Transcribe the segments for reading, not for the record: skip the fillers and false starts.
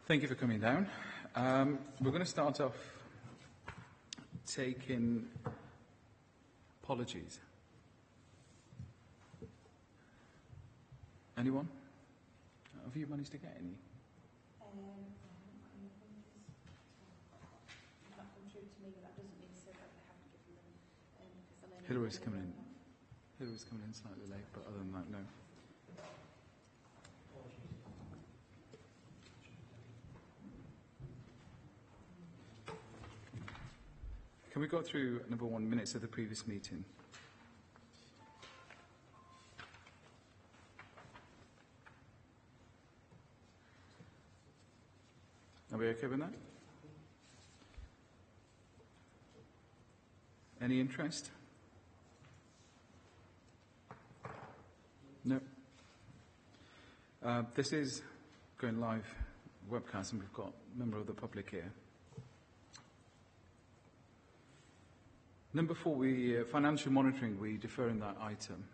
Thank you for coming down. We're going to start off taking apologies. Anyone? Have you managed to get any? Not come through to me, but that doesn't mean so that they haven't given them. Hillary's coming in. Hillary's coming in slightly late, but other than that, no. Can we go through number 1 minutes of the previous meeting? Are we okay with that? Any interest? No. This is going live webcast, and we've got a member of the public here. Number 4, financial monitoring, we defer in that item.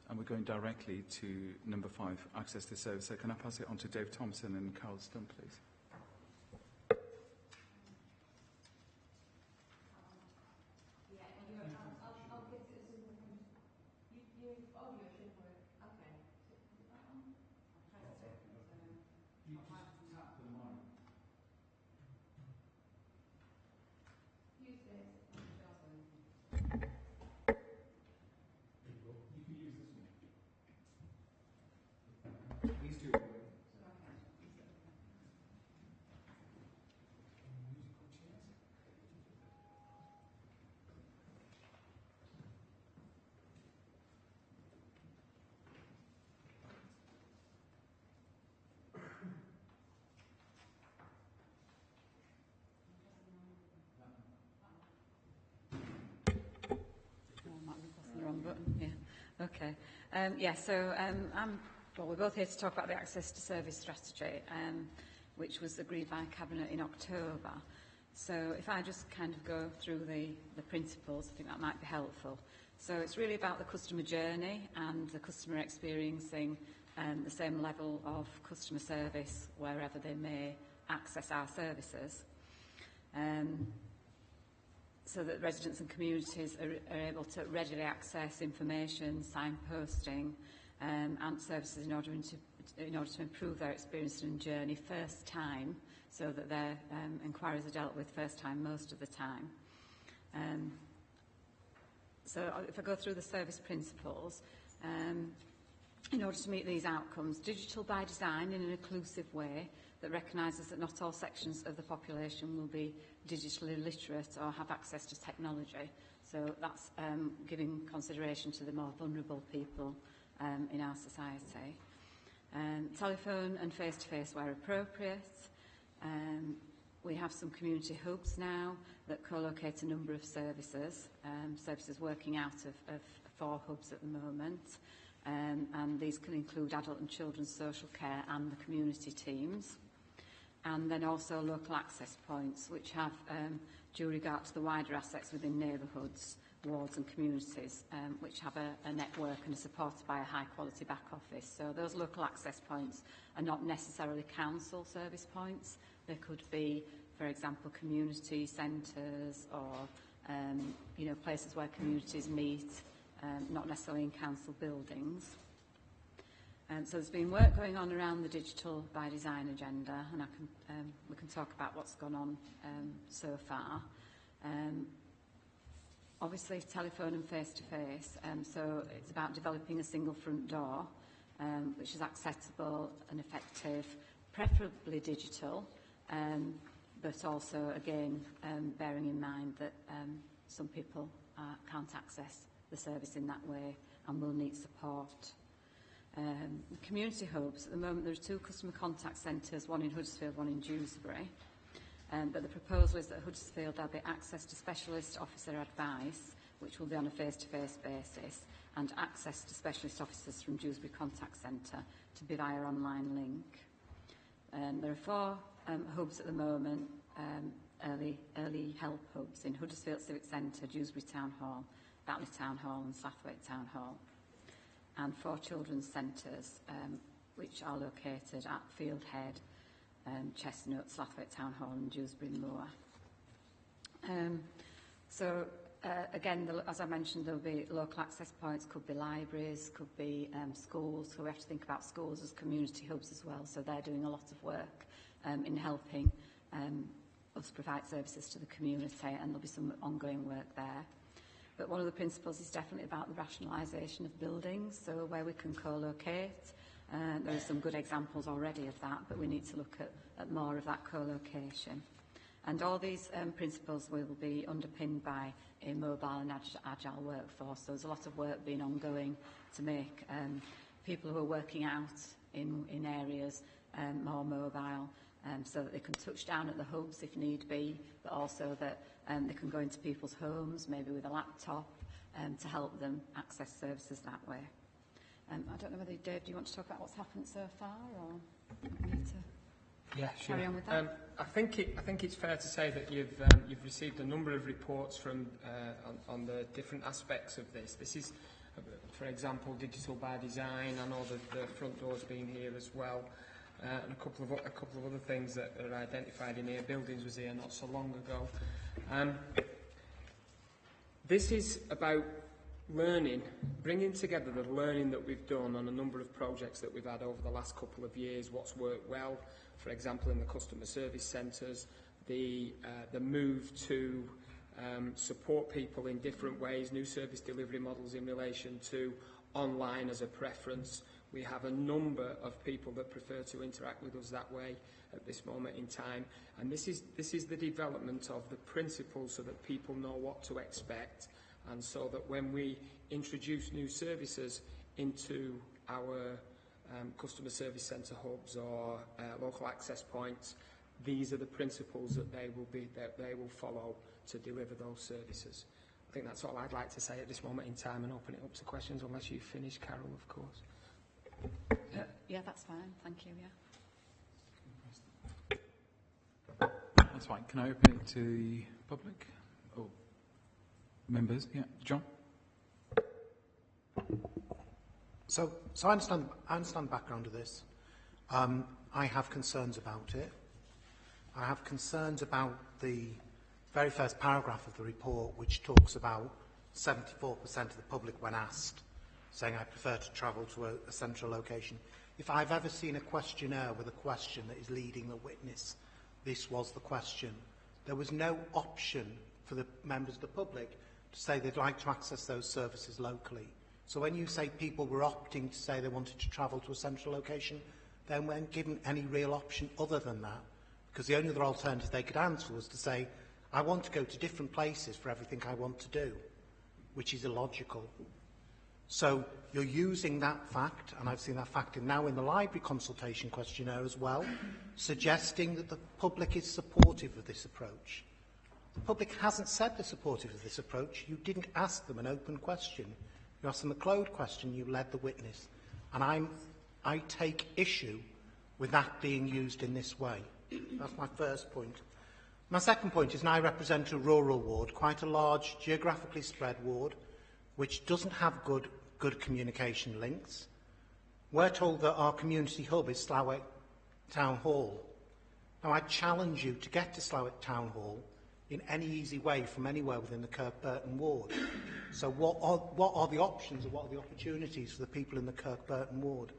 And we're going directly to number 5, access to service. So can I pass it on to Dave Thompson and Carl Stump, please? Okay. We're both here to talk about the access to service strategy, which was agreed by Cabinet in October. So if I just kind of go through the principles, I think that might be helpful. So it's really about the customer journey and the customer experiencing the same level of customer service wherever they may access our services. So that residents and communities are able to readily access information, signposting, and services in order to improve their experience and journey first time, so that their inquiries are dealt with first time most of the time. So if I go through the service principles, in order to meet these outcomes, digital by design in an inclusive way that recognises that not all sections of the population will be digitally literate or have access to technology. So that's giving consideration to the more vulnerable people in our society. Telephone and face-to-face where appropriate. We have some community hubs now that co-locate a number of services, services working out of 4 hubs at the moment. And these can include adult and children's social care and the community teams. And then also local access points, which have due regard to the wider assets within neighbourhoods, wards and communities, which have a network and are supported by a high-quality back office. So those local access points are not necessarily council service points. They could be, for example, community centres or places where communities meet, not necessarily in council buildings. So there's been work going on around the digital by design agenda, and we can talk about what's gone on so far. Obviously, telephone and face-to-face. So it's about developing a single front door, which is accessible and effective, preferably digital, but also, again, bearing in mind that some people can't access the service in that way and will need support. Community hubs, at the moment there are 2 customer contact centres, one in Huddersfield, one in Dewsbury. But the proposal is that at Huddersfield there'll be access to specialist officer advice, which will be on a face-to-face basis, and access to specialist officers from Dewsbury Contact Centre to be via online link. There are 4 hubs at the moment, early help hubs in Huddersfield Civic Centre, Dewsbury Town Hall, Batley Town Hall and Sathwaite Town Hall. And 4 children's centres, which are located at Fieldhead, Chestnut, Slathwaite Town Hall and Dewsbury Moor. Again, as I mentioned, there'll be local access points, could be libraries, could be schools, so we have to think about schools as community hubs as well, so they're doing a lot of work in helping us provide services to the community, and there'll be some ongoing work there. But one of the principles is definitely about the rationalisation of buildings, so where we can co-locate. There are some good examples already of that, but we need to look at more of that co-location. And all these principles will be underpinned by a mobile and agile workforce. So there's a lot of work being ongoing to make people who are working out in areas more mobile, so that they can touch down at the hubs if need be, but also that they can go into people's homes, maybe with a laptop, to help them access services that way. I don't know whether, Dave, do you want to talk about what's happened so far, or me to carry on with that? I think it's fair to say that you've received a number of reports from on the different aspects of this. This is, for example, digital by design. I know that the front door's been here as well, and a couple of other things that are identified in here. Buildings was here not so long ago. This is about learning, bringing together the learning that we've done on a number of projects that we've had over the last couple of years, what's worked well, for example, in the customer service centres, the move to support people in different ways, new service delivery models in relation to online as a preference. We have a number of people that prefer to interact with us that way at this moment in time, and this is the development of the principles so that people know what to expect, and so that when we introduce new services into our customer service centre hubs or local access points, these are the principles that they will follow to deliver those services. I think that's all I'd like to say at this moment in time, and open it up to questions, unless you finish, Carol, of course. Yeah, that's fine. Thank you. Yeah. That's fine. Can I open it to the public? Or members? Yeah, John? So I understand the background of this. I have concerns about it. I have concerns about the very first paragraph of the report, which talks about 74% of the public, when asked, saying I prefer to travel to a central location. If I've ever seen a questionnaire with a question that is leading the witness, this was the question. There was no option for the members of the public to say they'd like to access those services locally. So when you say people were opting to say they wanted to travel to a central location, they weren't given any real option other than that, because the only other alternative they could answer was to say, I want to go to different places for everything I want to do, which is illogical. So you're using that fact, and I've seen that fact now in the library consultation questionnaire as well, suggesting that the public is supportive of this approach. The public hasn't said they're supportive of this approach. You didn't ask them an open question. You asked them a closed question, you led the witness. And I take issue with that being used in this way. That's my first point. My second point is, I represent a rural ward, quite a large, geographically spread ward, which doesn't have good communication links. We're told that our community hub is Slathwaite Town Hall. Now, I challenge you to get to Slathwaite Town Hall in any easy way from anywhere within the Kirkburton ward. So what are the options, and what are the opportunities for the people in the Kirkburton ward?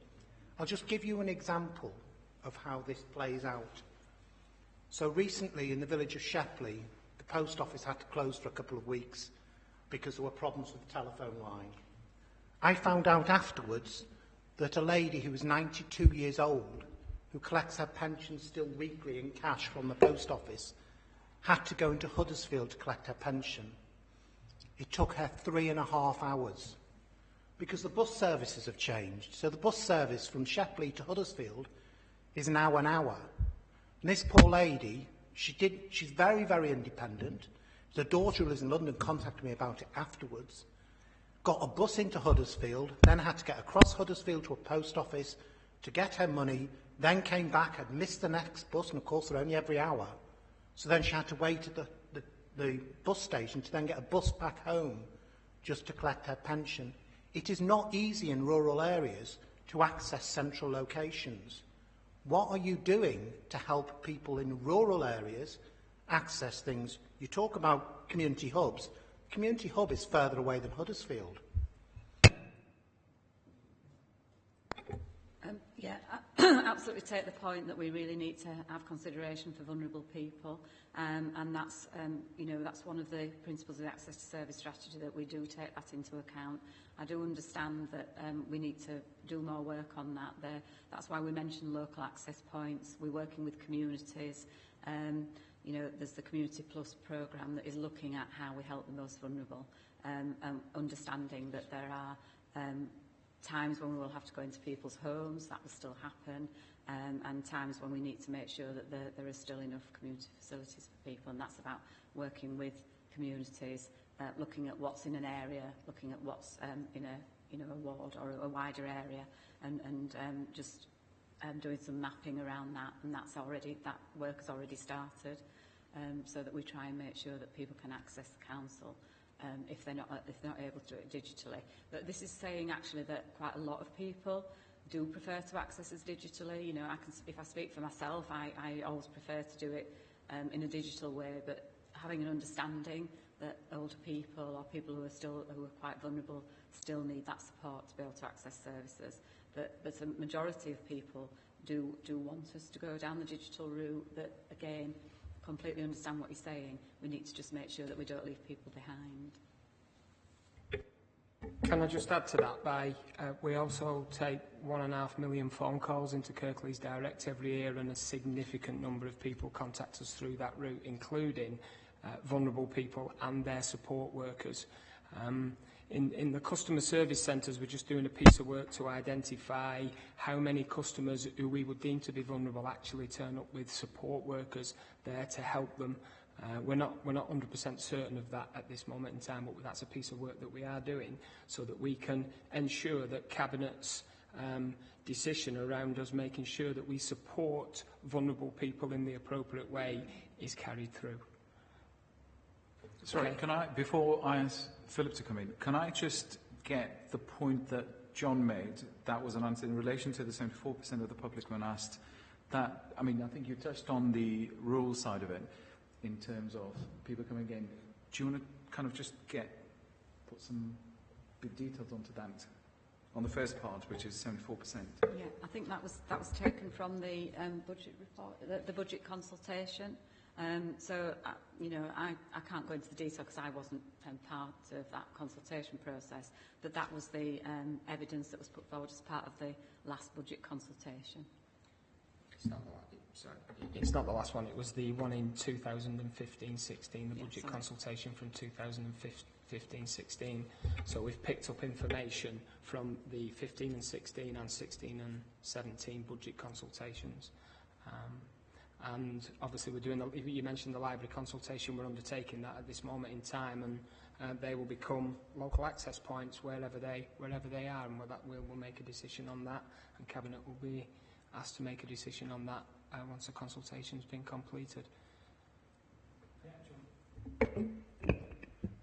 I'll just give you an example of how this plays out. So recently in the village of Shepley, the post office had to close for a couple of weeks because there were problems with the telephone line. I found out afterwards that a lady who was 92 years old, who collects her pension still weekly in cash from the post office, had to go into Huddersfield to collect her pension. It took her 3.5 hours because the bus services have changed. So the bus service from Shepley to Huddersfield is now an hour. And this poor lady, she's very, very independent. The daughter who lives in London contacted me about it afterwards. Got a bus into Huddersfield, then had to get across Huddersfield to a post office to get her money, then came back, had missed the next bus, and of course they're only every hour. So then she had to wait at the bus station to then get a bus back home just to collect her pension. It is not easy in rural areas to access central locations. What are you doing to help people in rural areas access things? You talk about community hubs. Community hub is further away than Huddersfield. Yeah, I absolutely take the point that we really need to have consideration for vulnerable people, and that's that's one of the principles of the access to service strategy, that we do take that into account. I do understand that we need to do more work on that. That's why we mentioned local access points. We're working with communities. There's the Community Plus programme that is looking at how we help the most vulnerable, and understanding that there are times when we will have to go into people's homes, that will still happen, and times when we need to make sure that there are still enough community facilities for people, and that's about working with communities, looking at what's in an area, looking at what's in a ward or a wider area, and just doing some mapping around that, and that work has already started, so that we try and make sure that people can access the council. If they're not able to do it digitally. But this is saying actually that quite a lot of people do prefer to access us digitally. If I speak for myself, I always prefer to do it in a digital way, but having an understanding that older people or people who are quite vulnerable still need that support to be able to access services. But a majority of people do want us to go down the digital route. But again, completely understand what you're saying. We need to just make sure that we don't leave people behind. Can I just add to that? We also take 1.5 million phone calls into Kirklees Direct every year, and a significant number of people contact us through that route, including vulnerable people and their support workers. In the customer service centres, we're just doing a piece of work to identify how many customers who we would deem to be vulnerable actually turn up with support workers there to help them. We're not 100% certain of that at this moment in time, but that's a piece of work that we are doing so that we can ensure that Cabinet's decision around us making sure that we support vulnerable people in the appropriate way is carried through. Sorry, before I ask Philip to come in, can I just get the point that John made, that was an answer in relation to the 74% of the public when asked that, I think you touched on the rural side of it in terms of people coming in. Do you want to kind of just put some big details onto that, on the first part, which is 74%? Yeah, I think that was taken from the budget report, the budget consultation. I can't go into the detail because I wasn't part of that consultation process, but that was the evidence that was put forward as part of the last budget consultation. It's not the last one, it was the one in 2015-16, the budget consultation from 2015-16. So we've picked up information from the 15 and 16 and 16 and 17 budget consultations. And obviously we're doing, you mentioned the library consultation, we're undertaking that at this moment in time, and they will become local access points wherever they are, and we'll make a decision on that, and Cabinet will be asked to make a decision on that once the consultation's been completed.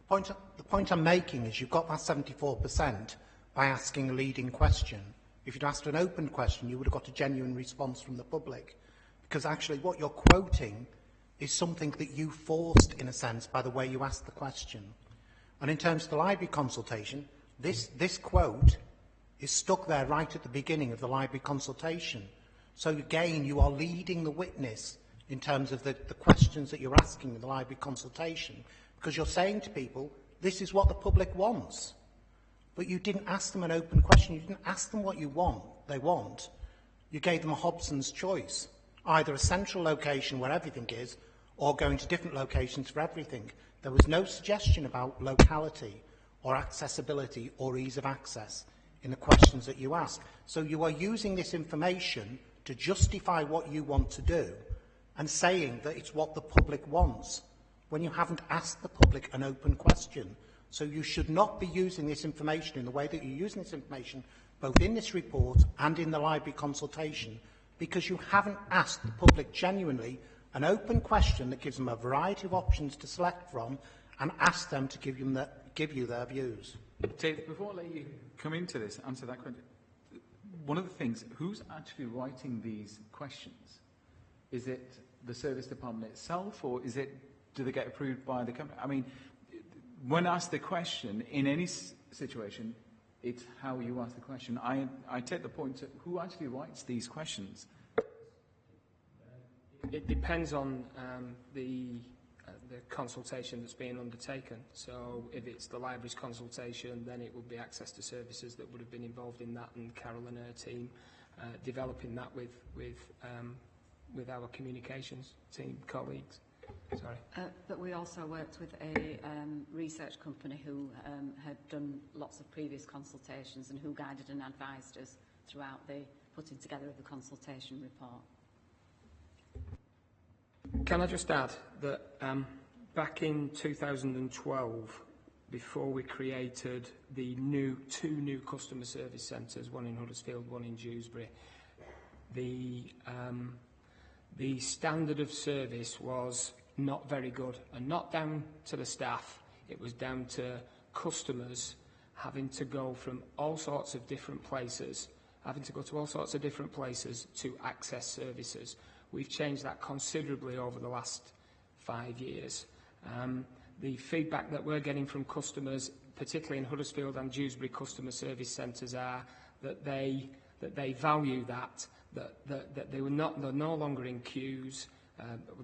The point I'm making is you've got that 74% by asking a leading question. If you'd asked an open question, you would have got a genuine response from the public. Because actually what you're quoting is something that you forced, in a sense, by the way you asked the question. And in terms of the library consultation, this quote is stuck there right at the beginning of the library consultation. So again, you are leading the witness in terms of the questions that you're asking in the library consultation, because you're saying to people, this is what the public wants. But you didn't ask them an open question. You didn't ask them what they want. You gave them a Hobson's choice. Either a central location where everything is, or going to different locations for everything. There was no suggestion about locality or accessibility or ease of access in the questions that you asked. So you are using this information to justify what you want to do and saying that it's what the public wants, when you haven't asked the public an open question. So you should not be using this information in the way that you're using this information, both in this report and in the library consultation, because you haven't asked the public genuinely an open question that gives them a variety of options to select from and ask them to give you their views. Dave, before I let you come into this, answer that question, one of the things, who's actually writing these questions? Is it the service department itself, or do they get approved by the company? I mean, when asked the question, in any situation, it's how you ask the question. I take the point that who actually writes these questions? It depends on the consultation that's being undertaken. So if it's the library's consultation, then it would be Access to Services that would have been involved in that, and Carol and her team developing that with our communications team colleagues. Sorry. But we also worked with a research company who had done lots of previous consultations and who guided and advised us throughout the putting together of the consultation report. Can I just add that back in 2012, before we created the two new customer service centres, one in Huddersfield, one in Dewsbury, the standard of service was not very good, and not down to the staff. It was down to customers having to go from all sorts of different places, to access services. We've changed that considerably over the last 5 years. The feedback that we're getting from customers, particularly in Huddersfield and Dewsbury customer service centres, are that they value that they're no longer in queues.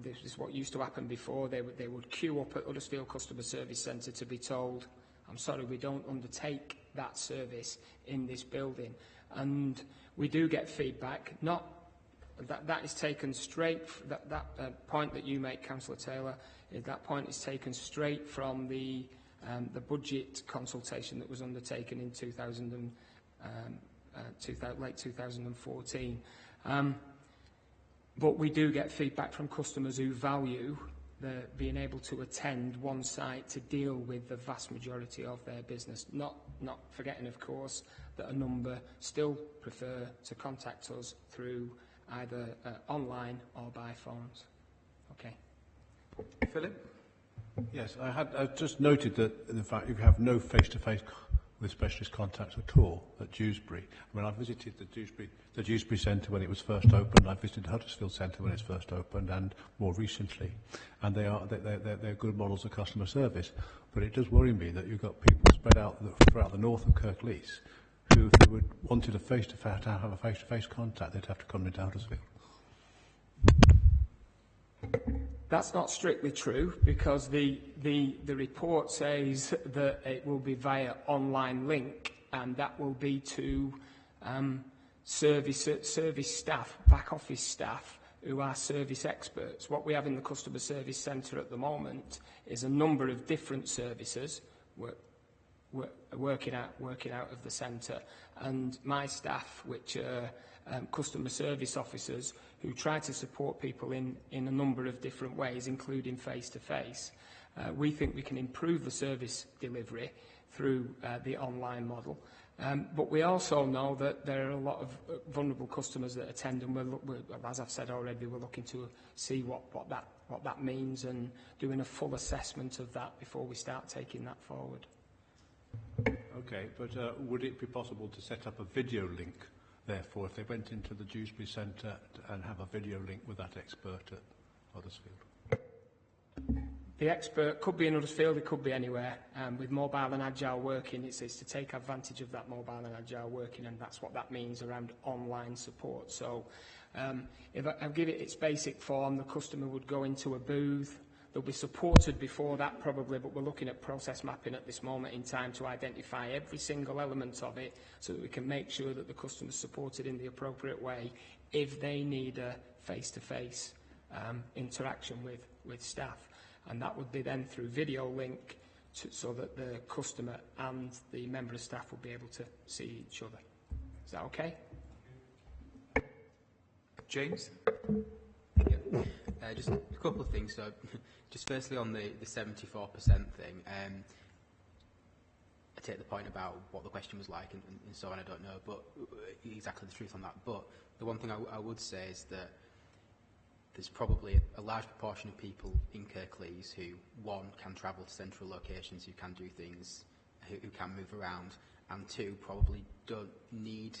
This is what used to happen before. They would queue up at Huddersfield Customer Service Centre to be told, I'm sorry, we don't undertake that service in this building. And we do get feedback, that is taken straight, that point that you make, Councillor Taylor, that point is taken straight from the budget consultation that was undertaken in late 2014. But we do get feedback from customers who value being able to attend one site to deal with the vast majority of their business. Not forgetting, of course, that a number still prefer to contact us through either online or by phones. Okay. Philip? Yes, I just noted that, in fact, you have no face-to-face with specialist contacts at all at Dewsbury. I mean, I visited the Dewsbury Centre when it was first opened. I visited Huddersfield Centre when it's first opened, and more recently. And they're good models of customer service. But it does worry me that you've got people spread out throughout the north of Kirklees who, if they wanted to have a face-to-face contact, they'd have to come into Huddersfield. That's not strictly true, because the report says that it will be via online link, and that will be to service staff, back office staff, who are service experts. What we have in the customer service centre at the moment is a number of different services working out of the centre, and my staff, which are customer service officers, who try to support people in a number of different ways, including face-to-face. We think we can improve the service delivery through the online model. But we also know that there are a lot of vulnerable customers that attend, and as I've said already, we're looking to see what that means and doing a full assessment of that before we start taking that forward. Okay, but would it be possible to set up a video link, therefore, if they went into the Dewsbury Centre and have a video link with that expert at Huddersfield? The expert could be in Huddersfield, it could be anywhere. With mobile and agile working, it's to take advantage of that mobile and agile working, and that's what that means around online support. So if I give it its basic form, the customer would go into a booth. They'll be supported before that probably, but we're looking at process mapping at this moment in time to identify every single element of it so that we can make sure that the customer's supported in the appropriate way if they need a face-to-face interaction with staff. And that would be then through video link so that the customer and the member of staff will be able to see each other. Is that okay? James? Yeah. Just a couple of things. So, just firstly on the 74% thing, I take the point about what the question was like and so on. I don't know, but exactly the truth on that. But the one thing I would say is that there's probably a large proportion of people in Kirklees who, one, can travel to central locations, who can do things, who can move around, and two, probably don't need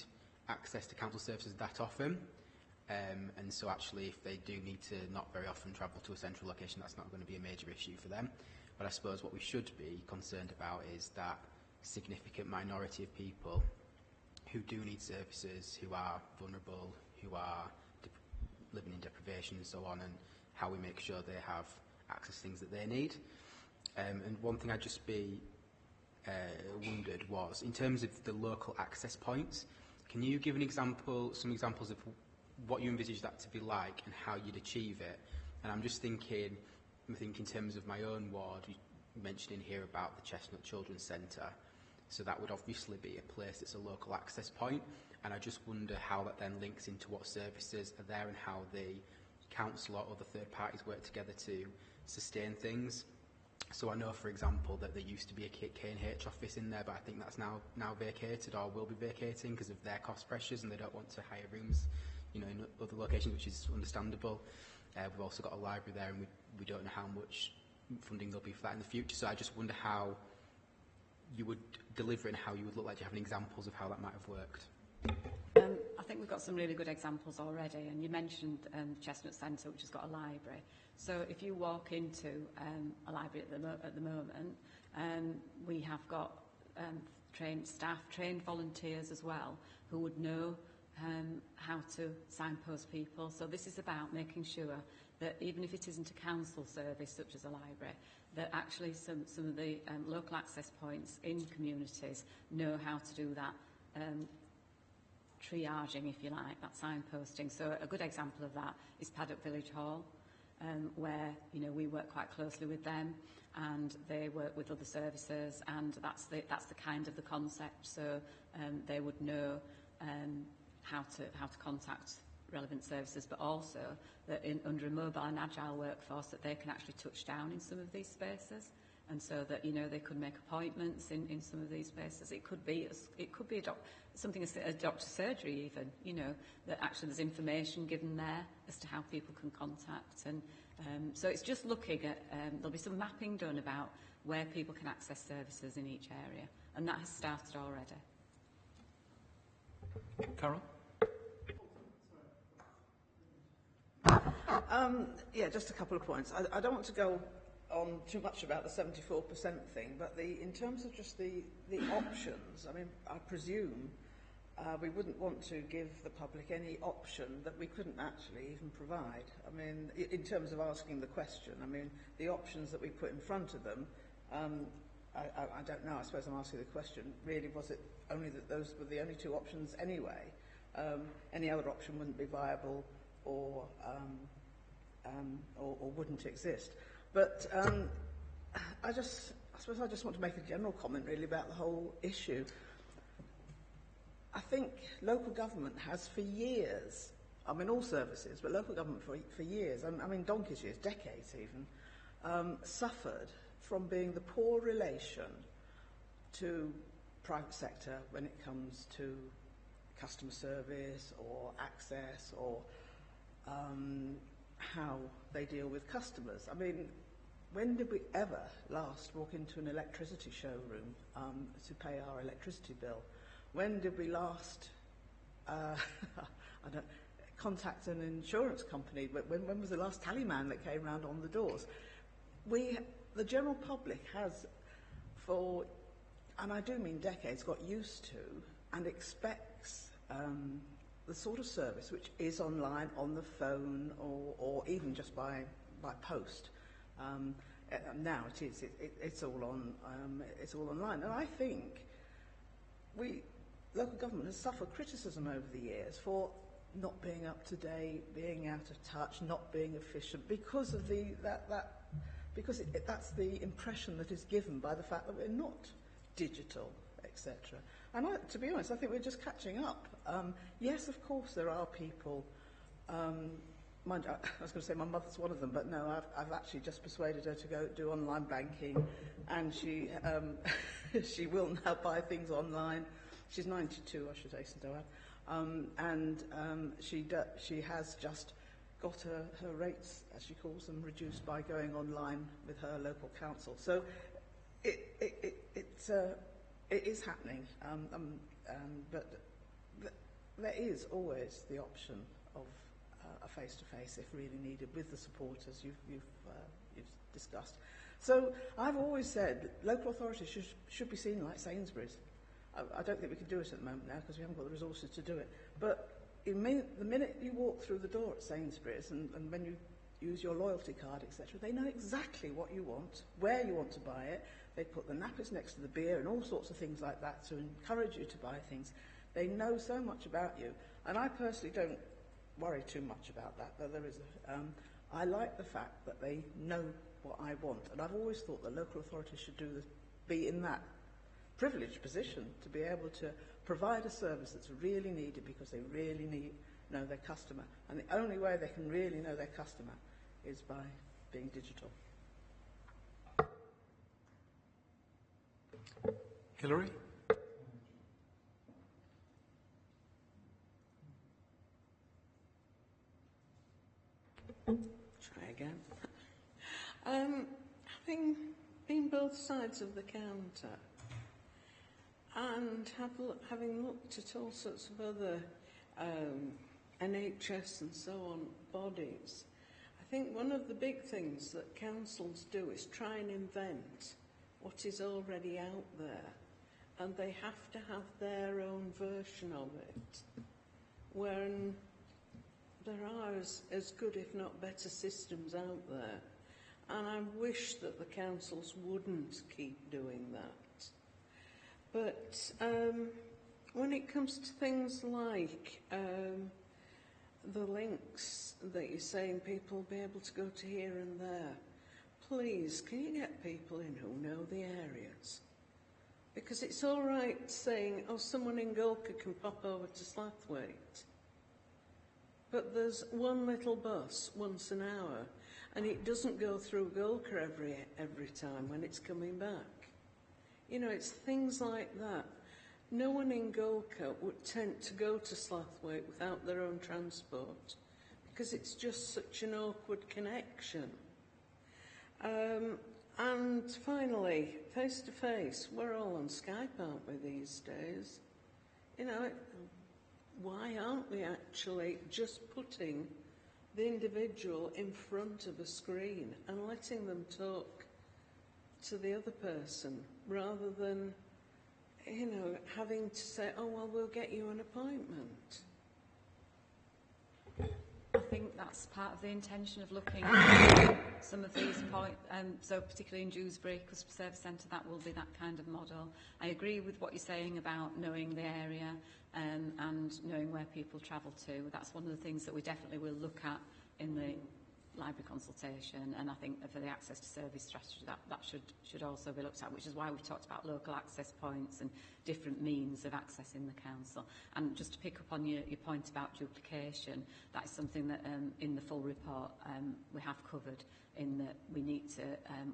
access to council services that often. And so actually, if they do need to not very often travel to a central location, that's not going to be a major issue for them. But I suppose what we should be concerned about is that significant minority of people who do need services, who are vulnerable, who are living in deprivation and so on, and how we make sure they have access to things that they need. And one thing I'd just be wondered was, in terms of the local access points, can you give some examples of what you envisage that to be like and how you'd achieve it? And I'm just thinking, in terms of my own ward, you mentioned in here about the Chestnut Children's Centre, so that would obviously be a place that's a local access point, and I just wonder how that then links into what services are there and how the council or other third parties work together to sustain things. So I know, for example, that there used to be a K&H office in there, but I think that's now vacated or will be vacating because of their cost pressures, and they don't want to hire rooms, in other locations, which is understandable. We've also got a library there, and we don't know how much funding there'll be for that in the future. So I just wonder how you would deliver it and how you would look like. Do you have any examples of how that might have worked? I think we've got some really good examples already, and you mentioned Chestnut Centre, which has got a library. So if you walk into a library at the moment, we have got trained staff, trained volunteers as well, who would know how to signpost people. So this is about making sure that even if it isn't a council service such as a library, that actually some of the local access points in communities know how to do that triaging, if you like, that signposting. So a good example of that is Paddock Village Hall, where we work quite closely with them, and they work with other services, and that's the kind of the concept. So they would know how to contact relevant services, but also that under a mobile and agile workforce that they can actually touch down in some of these spaces, and so that they could make appointments in some of these spaces. It could be something as a doctor's surgery even, that actually there's information given there as to how people can contact, and so it's just looking at there'll be some mapping done about where people can access services in each area, and that has started already. Carol? Yeah, just a couple of points. I don't want to go on too much about the 74% thing, but in terms of just the options, I mean, I presume we wouldn't want to give the public any option that we couldn't actually even provide. I mean, in terms of asking the question, I mean, the options that we put in front of them, I don't know, I suppose I'm asking the question, really, was it only that those were the only two options anyway? Any other option wouldn't be viable or wouldn't exist. But I suppose I just want to make a general comment really about the whole issue. I think local government has for years, I mean all services, but local government for years, I mean donkey's years, decades even, suffered from being the poor relation to private sector when it comes to customer service or access or how they deal with customers. I mean, when did we ever last walk into an electricity showroom to pay our electricity bill? When did we last contact an insurance company? When was the last tallyman that came round on the doors? The general public has, for, and I do mean decades, got used to and expects the sort of service which is online, on the phone, or even just by post. Now it is. It's all on. It's all online, and I think local government has suffered criticism over the years for not being up to date, being out of touch, not being efficient, because of that's the impression that is given by the fact that we're not digital, etc. And to be honest, I think we're just catching up. Yes, of course, there are people. Mind you, I was going to say my mother's one of them, but no, I've actually just persuaded her to go do online banking, and she she will now buy things online. She's 92, I should hasten to add, she has just got her rates, as she calls them, reduced by going online with her local council. So it is happening, but there is always the option of a face-to-face if really needed, with the supporters you've discussed. So I've always said that local authorities should be seen like Sainsbury's. I don't think we can do it at the moment now because we haven't got the resources to do it. But the minute you walk through the door at Sainsbury's and when you use your loyalty card, etc., they know exactly what you want, where you want to buy it. They put the nappies next to the beer and all sorts of things like that to encourage you to buy things. They know so much about you. And I personally don't worry too much about that, though there is I like the fact that they know what I want. And I've always thought that local authorities should be in that privileged position to be able to provide a service that's really needed because they really know their customer. And the only way they can really know their customer is by being digital. Hilary? Try again. Having been both sides of the counter and having looked at all sorts of other NHS and so on bodies, I think one of the big things that councils do is try and invent what is already out there, and they have to have their own version of it, when there are as good, if not better, systems out there. And I wish that the councils wouldn't keep doing that. But when it comes to things like the links that you're saying people will be able to go to here and there, please, can you get people in who know the areas? Because it's all right saying, oh, someone in Gulka can pop over to Slathwaite. But there's one little bus once an hour, and it doesn't go through Gulka every time when it's coming back. You know, it's things like that. No one in Gulka would tend to go to Slathwaite without their own transport, because it's just such an awkward connection. And finally, face-to-face, we're all on Skype, aren't we, these days? You know, why aren't we actually just putting the individual in front of a screen and letting them talk to the other person, rather than, you know, having to say, oh, well, we'll get you an appointment? I think that's part of the intention of looking at some of these points, so particularly in Dewsbury Customer Service Centre, that will be that kind of model. I agree with what you're saying about knowing the area and knowing where people travel to. That's one of the things that we definitely will look at in the library consultation, and I think for the access to service strategy that should also be looked at, which is why we've talked about local access points and different means of accessing the council. And just to pick up on your point about duplication, that is something that in the full report we have covered, in that we need to,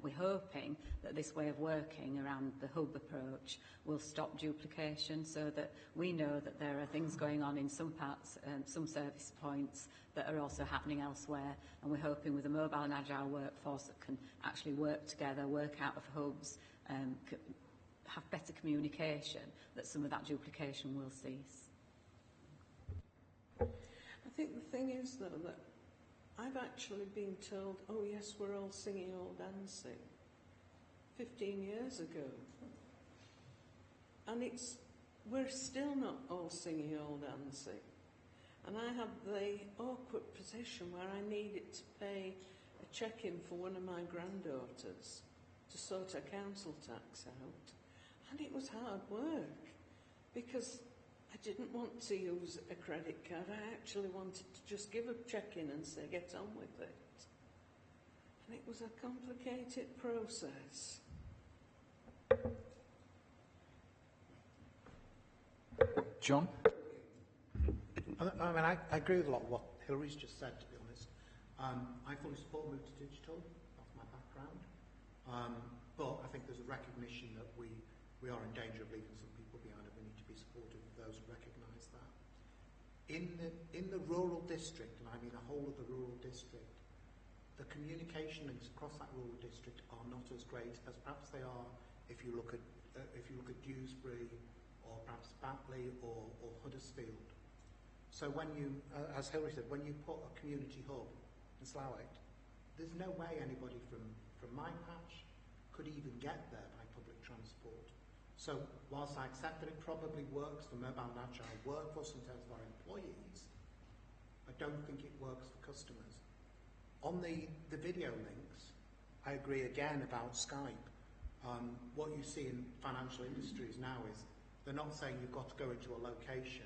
we're hoping that this way of working around the hub approach will stop duplication, so that we know that there are things going on in some parts, some service points that are also happening elsewhere, and we're hoping with a mobile and agile workforce that can actually work together, work out of hubs, have better communication, that some of that duplication will cease. I think the thing is, though, that I've actually been told, oh yes, we're all singing, all dancing, 15 years ago. And we're still not all singing, all dancing. And I have the awkward position where I needed to pay a check-in for one of my granddaughters to sort her council tax out. And it was hard work, because I didn't want to use a credit card. I actually wanted to just give a check-in and say, get on with it. And it was a complicated process. John? I mean, I agree with a lot of what Hilary's just said, to be honest. I fully support move to digital. That's my background. But I think there's a recognition that we are in danger of leaving some people behind, and we need to be supportive of those who recognise that. In the rural district, and I mean the whole of the rural district, the communication links across that rural district are not as great as perhaps they are if you look at Dewsbury, or perhaps Batley or Huddersfield. So when you, as Hilary said, when you put a community hub in Slough, there's no way anybody from my patch could even get there by public transport. So whilst I accept that it probably works for mobile and agile workforce in terms of our employees, I don't think it works for customers. On the video links, I agree again about Skype. What you see in financial industries now is they're not saying you've got to go into a location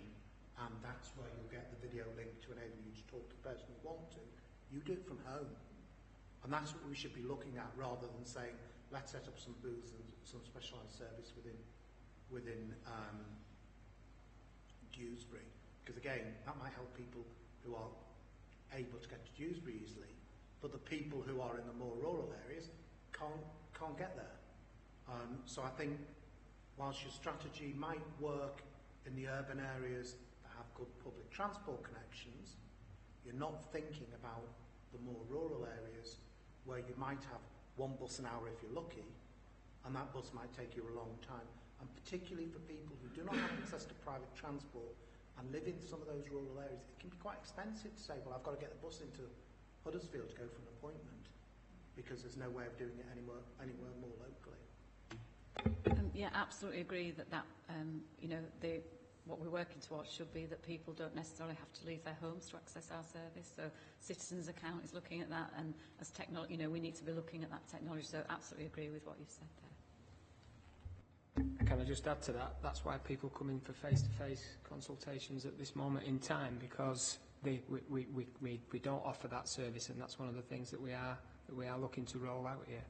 and that's where you'll get the video link to enable you to talk to the person you want to. You do it from home. And that's what we should be looking at rather than saying, let's set up some booths and some specialised service within Dewsbury. Because again, that might help people who are able to get to Dewsbury easily, but the people who are in the more rural areas can't get there. So I think whilst your strategy might work in the urban areas that have good public transport connections, you're not thinking about the more rural areas where you might have one bus an hour if you're lucky, and that bus might take you a long time. And particularly for people who do not have access to private transport and live in some of those rural areas, it can be quite expensive to say, well, I've got to get the bus into Huddersfield to go for an appointment, because there's no way of doing it anywhere more locally. Yeah, absolutely agree that you know, what we're working towards should be that people don't necessarily have to leave their homes to access our service. So Citizens Account is looking at that, and as technology, you know, we need to be looking at that technology. So absolutely agree with what you've said there. Can I just add to that? That's why people come in for face-to-face consultations at this moment in time, because we don't offer that service, and that's one of the things that we are looking to roll out here,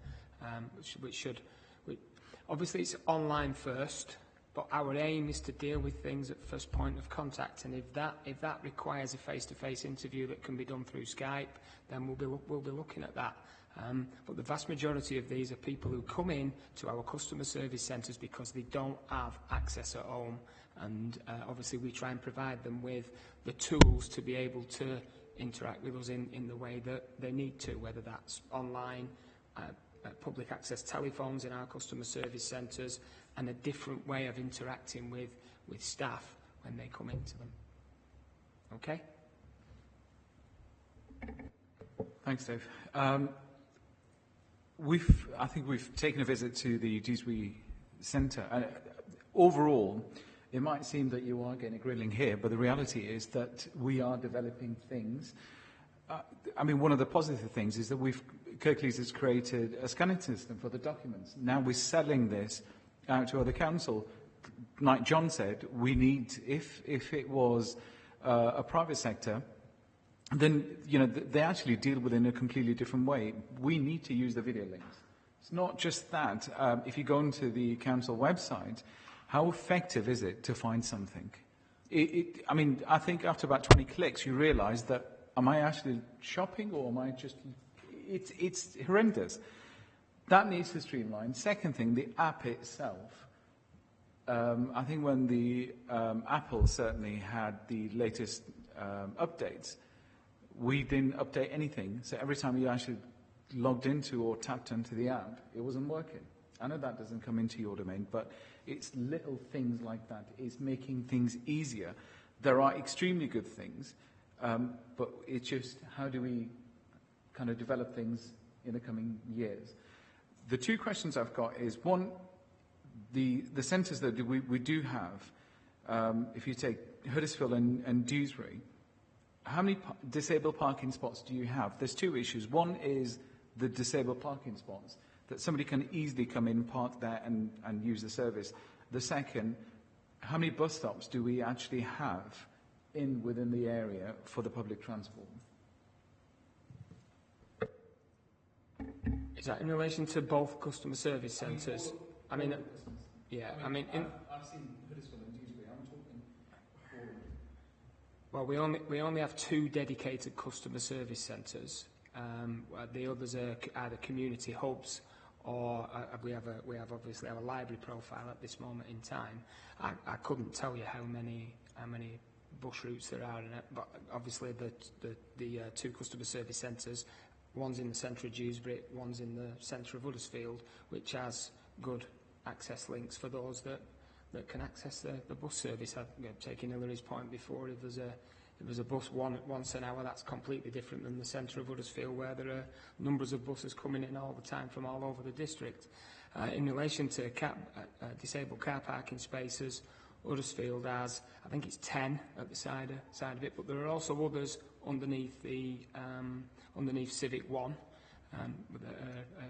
obviously it's online first, but our aim is to deal with things at first point of contact, and if that requires a face-to-face interview that can be done through Skype, then we'll be looking at that. But the vast majority of these are people who come in to our customer service centres because they don't have access at home, and obviously we try and provide them with the tools to be able to interact with us in the way that they need to, whether that's online, public access telephones in our customer service centres, and a different way of interacting with staff when they come into them. Okay? Thanks, Dave. I think we've taken a visit to the Dewsbury Centre, and overall, it might seem that you are getting a grilling here, but the reality is that we are developing things. I mean, one of the positive things is that Kirklees has created a scanning system for the documents. Now we're selling this out to other council. Like John said, we need, if it was a private sector, then, you know, they actually deal with it in a completely different way. We need to use the video links. It's not just that. If you go onto the council website, how effective is it to find something? I mean, I think after about 20 clicks, you realise that, am I actually shopping, or am I just... It's horrendous. That needs to streamline. Second thing, the app itself. I think when the Apple certainly had the latest updates, we didn't update anything. So every time you actually logged into or tapped into the app, it wasn't working. I know that doesn't come into your domain, but it's little things like that. It's making things easier. There are extremely good things, but it's just how do we kind of develop things in the coming years. The two questions I've got is, one, the centres that we do have, if you take Huddersfield and Dewsbury, how many disabled parking spots do you have? There's two issues. One is the disabled parking spots, that somebody can easily come in, park there and use the service. The second, how many bus stops do we actually have within the area for the public transport? Is that in relation to both customer service centres? I mean, yeah, I mean... I've seen Huddersfield and Dewsbury. I'm talking forward. Well, we only have 2 dedicated customer service centres. The others are either community hubs, or we have obviously our library profile at this moment in time. I couldn't tell you how many bus routes there are in it, but obviously the 2 customer service centres, one's in the centre of Dewsbury, one's in the centre of Huddersfield, which has good access links for those that can access the bus service. I've taken Hillary's point before. If there was a bus once an hour. That's completely different than the centre of Huddersfield, where there are numbers of buses coming in all the time from all over the district. In relation to disabled car parking spaces, Huddersfield has, I think it's 10 at the side of it, but there are also others underneath underneath Civic 1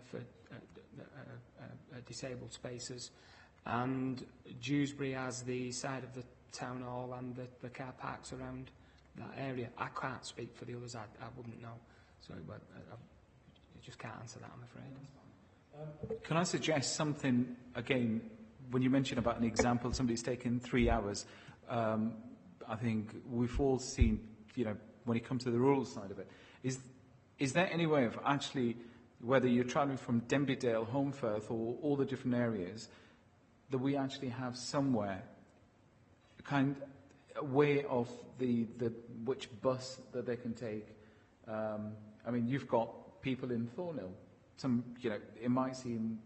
for disabled spaces, and Dewsbury has the side of the town hall and the car parks around that area. I can't speak for the others. I wouldn't know. Sorry, but I just can't answer that, I'm afraid. Can I suggest something again? When you mention about an example, somebody's taken 3 hours. I think we've all seen, when it comes to the rural side of it, is there any way of actually, whether you're travelling from Denbydale, Holmfirth, or all the different areas, that we actually have somewhere a way of which bus that they can take? I mean, you've got people in Thornhill. It might seem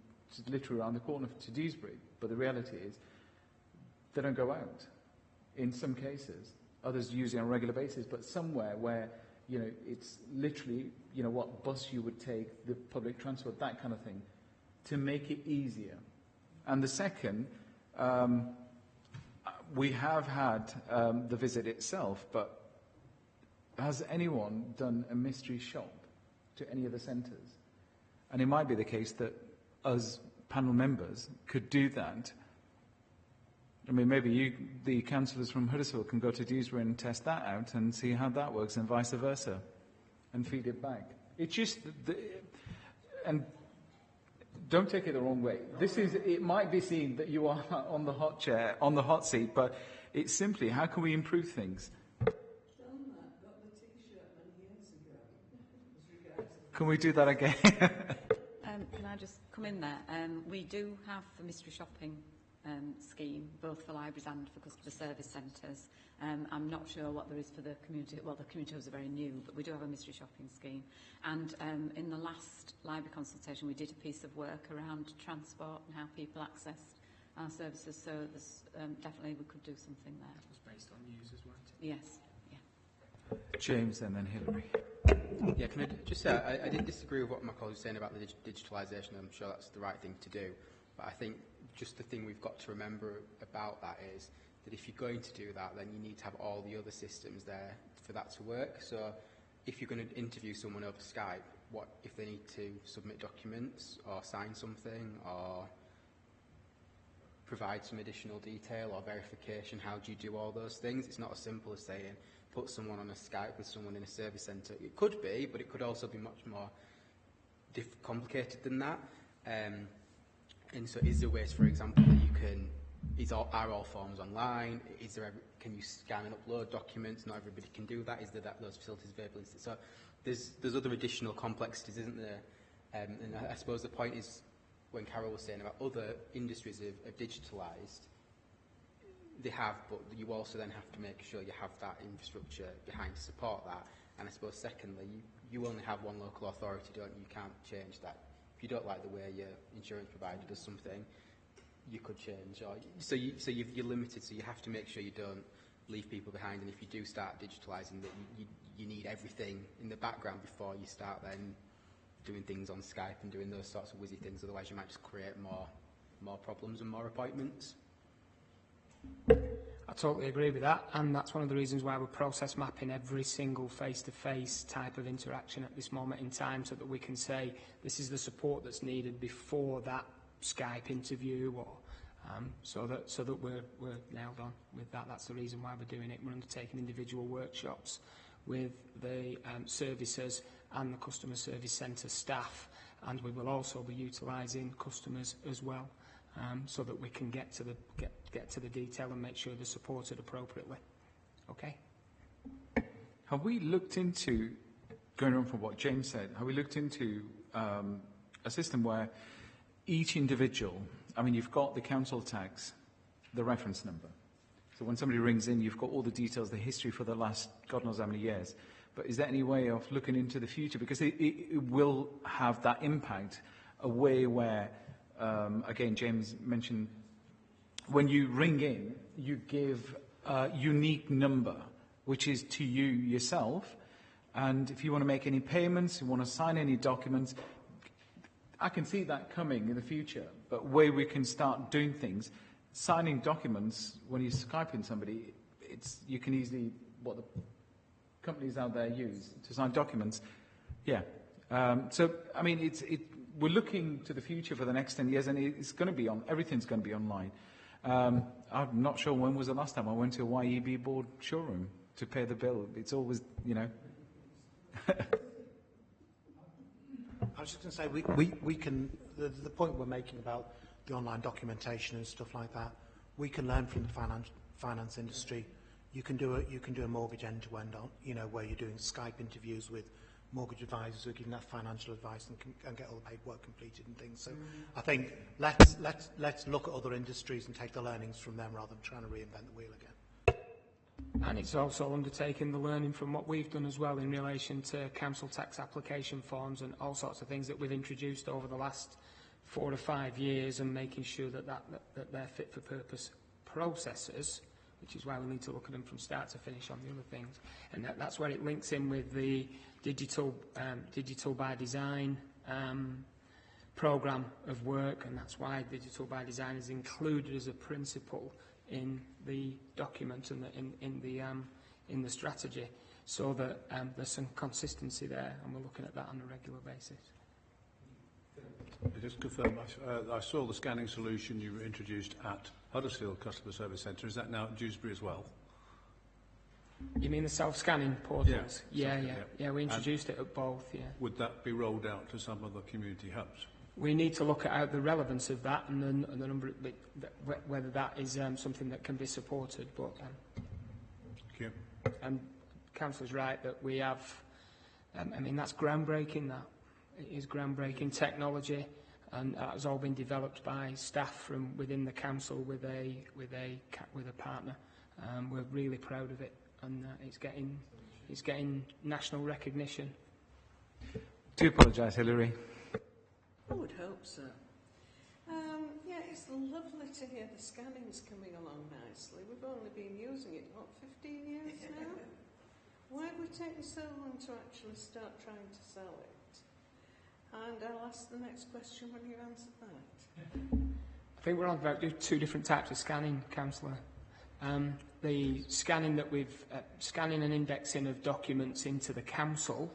literally around the corner to Dewsbury, but the reality is they don't go out in some cases. Others use it on a regular basis, but somewhere where, it's literally, what bus you would take, the public transport, that kind of thing, to make it easier. And the second, we have had the visit itself, but has anyone done a mystery shop to any of the centres? And it might be the case that us panel members could do that. I mean, maybe the councillors from Huddersfield can go to Dewsbury and test that out and see how that works, and vice versa, and feed it back. It's just, and don't take it the wrong way. It might be seen that you are on the hot seat, but it's simply, how can we improve things? Can we do that again? Can I just come in there? We do have the mystery shopping scheme, both for libraries and for customer service centres. I'm not sure what there is for the community. Well, the community hubs are very new, but we do have a mystery shopping scheme. And in the last library consultation, we did a piece of work around transport and how people accessed our services. So there's, definitely we could do something there. It was based on users, weren't it? Yes. Yeah. James and then Hilary. Yeah, can I just say, I didn't disagree with what my colleague was saying about the digitalisation. I'm sure that's the right thing to do. But I think just the thing we've got to remember about that is that if you're going to do that, then you need to have all the other systems there for that to work. So if you're going to interview someone over Skype, what if they need to submit documents or sign something or provide some additional detail or verification? How do you do all those things? It's not as simple as saying put someone on a Skype with someone in a service centre. It could be, but it could also be much more complicated than that. And so is there ways, for example, that you can, are all forms online? Can you scan and upload documents? Not everybody can do that. Is there those facilities available? So there's other additional complexities, isn't there? And I suppose the point is, when Carol was saying about other industries have digitalised, they have, but you also then have to make sure you have that infrastructure behind to support that. And I suppose secondly, you only have one local authority, don't you? You can't change that. If you don't like the way your insurance provider does something, you could change. You're limited, so you have to make sure you don't leave people behind. And if you do start digitalising, that you need everything in the background before you start then doing things on Skype and doing those sorts of whizzy things. Otherwise, you might just create more problems and more appointments. I totally agree with that, and that's one of the reasons why we're process mapping every single face-to-face type of interaction at this moment in time, so that we can say this is the support that's needed before that Skype interview, or so that we're nailed on with that. That's the reason why we're doing it. We're undertaking individual workshops with the services and the customer service centre staff, and we will also be utilising customers as well. So that we can get to the detail and make sure they're supported appropriately. Okay. Have we looked into, going on from what James said, have we looked into a system where each individual, I mean, you've got the council tax, the reference number. So when somebody rings in, you've got all the details, the history for the last God knows how many years. But is there any way of looking into the future? Because it will have that impact, a way where, again, James mentioned, when you ring in, you give a unique number which is to you yourself. And if you want to make any payments, you want to sign any documents, I can see that coming in the future. But where we can start doing things, signing documents, when you're Skyping somebody, you can easily, what the companies out there use to sign documents. Yeah. So, I mean, we're looking to the future for the next 10 years, and it's going to be everything's going to be online. I'm not sure when was the last time I went to a YEB board showroom to pay the bill. It's always, I was just going to say, we can, the point we're making about the online documentation and stuff like that, we can learn from the finance industry. You can do a mortgage end-to-end, where you're doing Skype interviews with mortgage advisors who are giving that financial advice and get all the paperwork completed and things. So I think let's look at other industries and take the learnings from them rather than trying to reinvent the wheel again. And it's also undertaking the learning from what we've done as well in relation to council tax application forms and all sorts of things that we've introduced over the last 4 to 5 years, and making sure that they're fit for purpose processes, which is why we need to look at them from start to finish on the other things. And that's where it links in with the digital by design programme of work, and that's why digital by design is included as a principle in the document and in the strategy, so that there's some consistency there, and we're looking at that on a regular basis. Just confirm, I saw the scanning solution you introduced at Huddersfield Customer Service Centre. Is that now at Dewsbury as well? You mean the self-scanning portals? Yeah, yeah, we introduced it at both, yeah. Would that be rolled out to some of the community hubs? We need to look at the relevance of that and the number, whether that is something that can be supported. But Thank you. And Councillor's right that we have. I mean, that's groundbreaking. That it is groundbreaking technology, and that has all been developed by staff from within the council with a partner. We're really proud of it, and it's getting national recognition. Do apologise, Hilary. I would hope so. Yeah, it's lovely to hear the scanning's coming along nicely. We've only been using it, 15 years now? Why have we taken so long to actually start trying to sell it? And I'll ask the next question when you answer that. I think we're on about two different types of scanning, Councillor. The scanning that scanning and indexing of documents into the council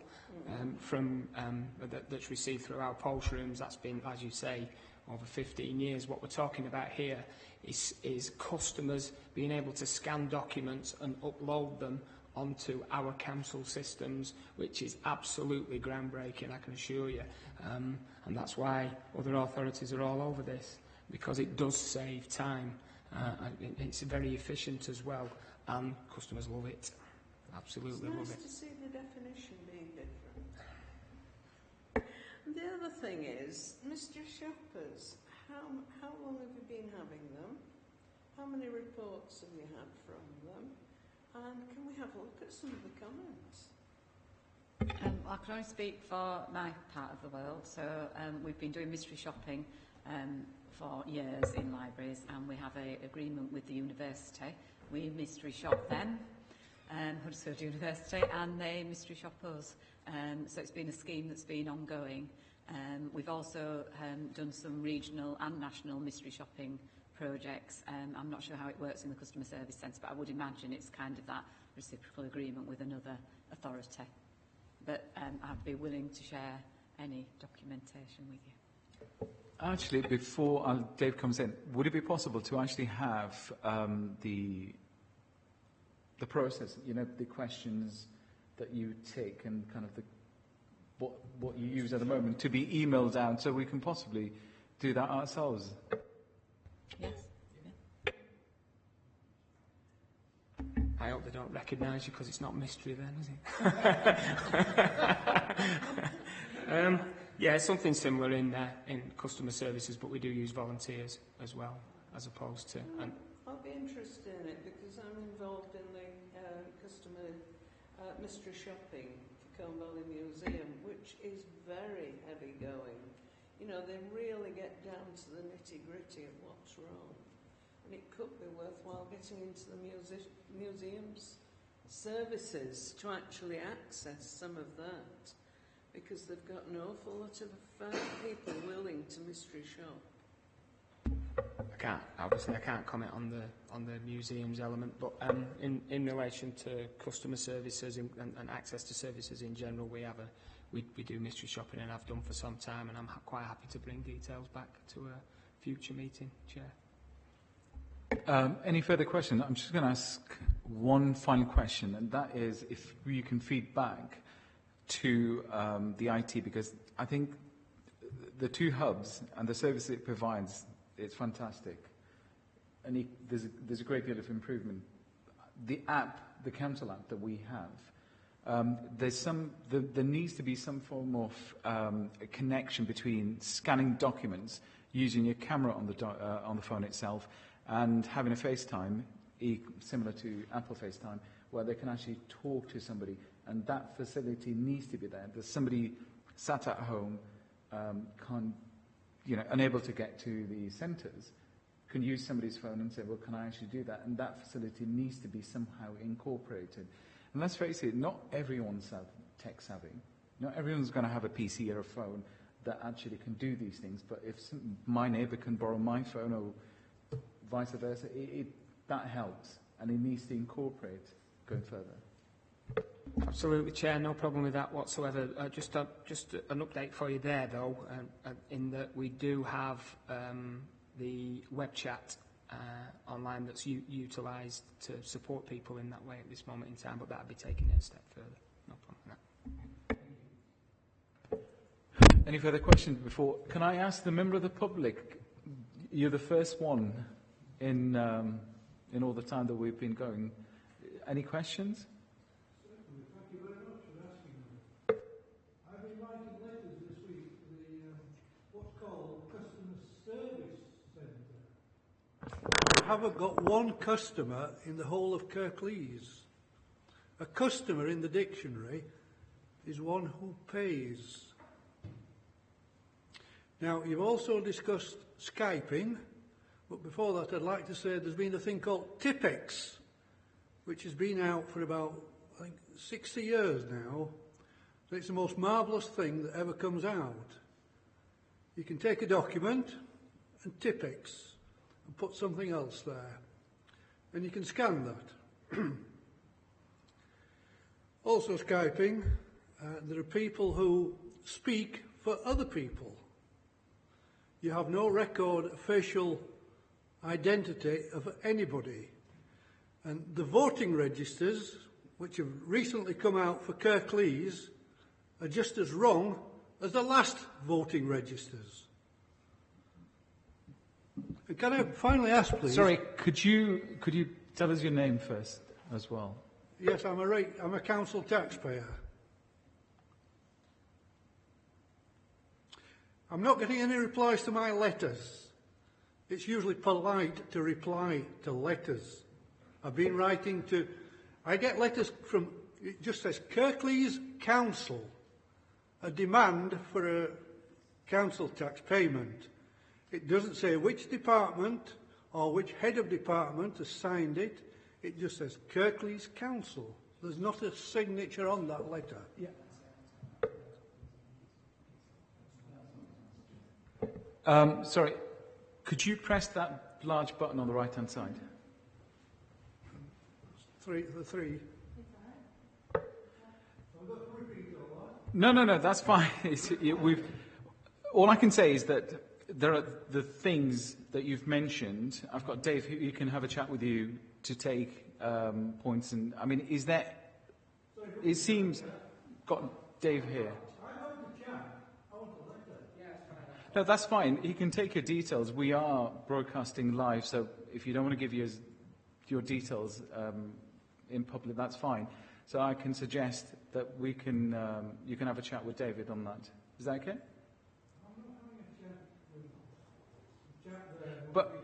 that's received through our post rooms, that's been, as you say, over 15 years. What we're talking about here is customers being able to scan documents and upload them onto our council systems, which is absolutely groundbreaking, I can assure you. And that's why other authorities are all over this, because it does save time. It's very efficient as well, and customers love it. Absolutely love it. It's nice to see the definition being different. The other thing is, mystery shoppers, how long have you been having them? How many reports have you had from them? And can we have a look at some of the comments? I can only speak for my part of the world. So we've been doing mystery shopping for years in libraries, and we have an agreement with the university. We mystery shop them, Huddersfield University, and they mystery shop us. So it's been a scheme that's been ongoing. We've also done some regional and national mystery shopping projects. I'm not sure how it works in the customer service centre, but I would imagine it's kind of that reciprocal agreement with another authority. But I'd be willing to share any documentation with you. Actually, before Dave comes in, would it be possible to actually have the process, the questions that you take and kind of what you use at the moment to be emailed out, so we can possibly do that ourselves? Yes. I hope they don't recognise you, because it's not mystery then, is it? Yeah, something similar in customer services, but we do use volunteers as well, as opposed to... I'll be interested in it, because I'm involved in the customer mystery shopping for Combe Valley Museum, which is very heavy going. They really get down to the nitty-gritty of what's wrong. And it could be worthwhile getting into the museums services to actually access some of that, because they've got an awful lot of people willing to mystery shop. I can't comment on the museums element, but in relation to customer services and access to services in general, we do mystery shopping and have done for some time, and I'm quite happy to bring details back to a future meeting, Chair. Any further questions? I'm just going to ask one final question, and that is if you can feed back to the IT, because I think the two hubs and the service it provides, it's fantastic. And there's a great deal of improvement. The app, the council app that we have, there needs to be some form of a connection between scanning documents using your camera on the phone itself and having a FaceTime, similar to Apple FaceTime, where they can actually talk to somebody. And that facility needs to be there. There's somebody sat at home, unable to get to the centres, can use somebody's phone and say, well, can I actually do that? And that facility needs to be somehow incorporated. And let's face it, not everyone's tech savvy. Not everyone's going to have a PC or a phone that actually can do these things. But if my neighbour can borrow my phone or vice versa, that helps. And it needs to incorporate going further. Absolutely, Chair, no problem with that whatsoever. Just an update for you there, though, in that we do have the web chat online that's utilised to support people in that way at this moment in time, but that would be taking it a step further. No problem with that. Any further questions before? Can I ask the member of the public? You're the first one in all the time that we've been going. Any questions? I haven't got one customer in the whole of Kirklees. A customer in the dictionary is one who pays. Now, you've also discussed Skyping, but before that I'd like to say there's been a thing called Tipex, which has been out for about, I think, 60 years now. So it's the most marvellous thing that ever comes out. You can take a document and Tipex and put something else there, and you can scan that. Also Skyping, there are people who speak for other people. You have no record of facial identity of anybody. And the voting registers, which have recently come out for Kirklees, are just as wrong as the last voting registers. And can I finally ask, please? Sorry, could you tell us your name first as well? Yes, I'm a council taxpayer. I'm not getting any replies to my letters. It's usually polite to reply to letters. I've been writing to... I get letters from... It just says Kirklees Council, a demand for a council tax payment. It doesn't say which department or which head of department has signed it. It just says Kirklees Council. There's not a signature on that letter. Yeah. Sorry, could you press that large button on the right-hand side? The three. No, that's fine. All I can say is that there are the things that you've mentioned. I've got Dave who can have a chat with you to take points. And I mean, is there? It seems. Got Dave here. No, that's fine. He can take your details. We are broadcasting live, so if you don't want to give your details in public, that's fine. So I can suggest that you can have a chat with David on that. Is that okay? But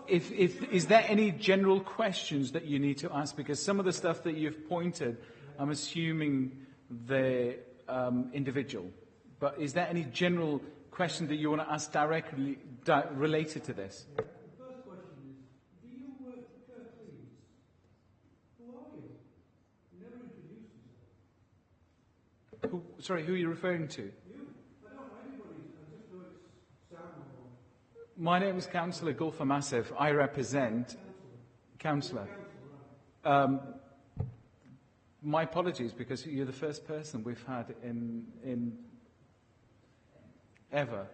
is there any general questions that you need to ask? Because some of the stuff that you've pointed, I'm assuming they're individual. But is there any general question that you want to ask directly related to this? The first question is, do you work for Kirklees? Who are you? Sorry, who are you referring to? My name is Councillor Gulfa Massif. I represent... Councillor. My apologies, because you're the first person we've had in ever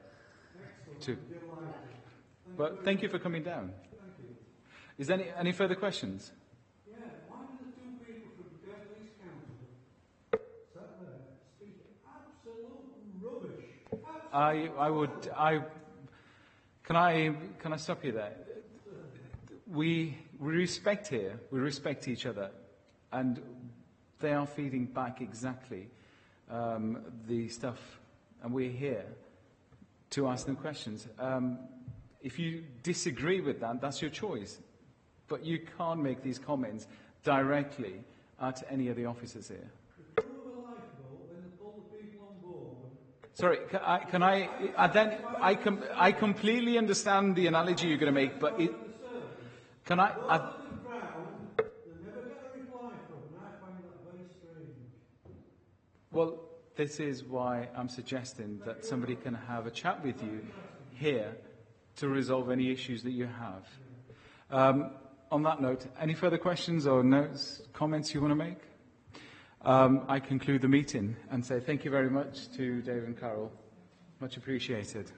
to... But thank you for coming down. Is there any further questions? Yeah, why do the two people from Kirklees Council sat there speaking absolute rubbish? Can I stop you there? We respect here, we respect each other, and they are feeding back exactly the stuff, and we're here to ask them questions. If you disagree with that, that's your choice. But you can't make these comments directly at any of the officers here. Sorry, I completely understand the analogy you're going to make, but can I well, this is why I'm suggesting that somebody can have a chat with you here to resolve any issues that you have. On that note, any further questions or notes, comments you want to make? I conclude the meeting and say thank you very much to Dave and Carol. Much appreciated.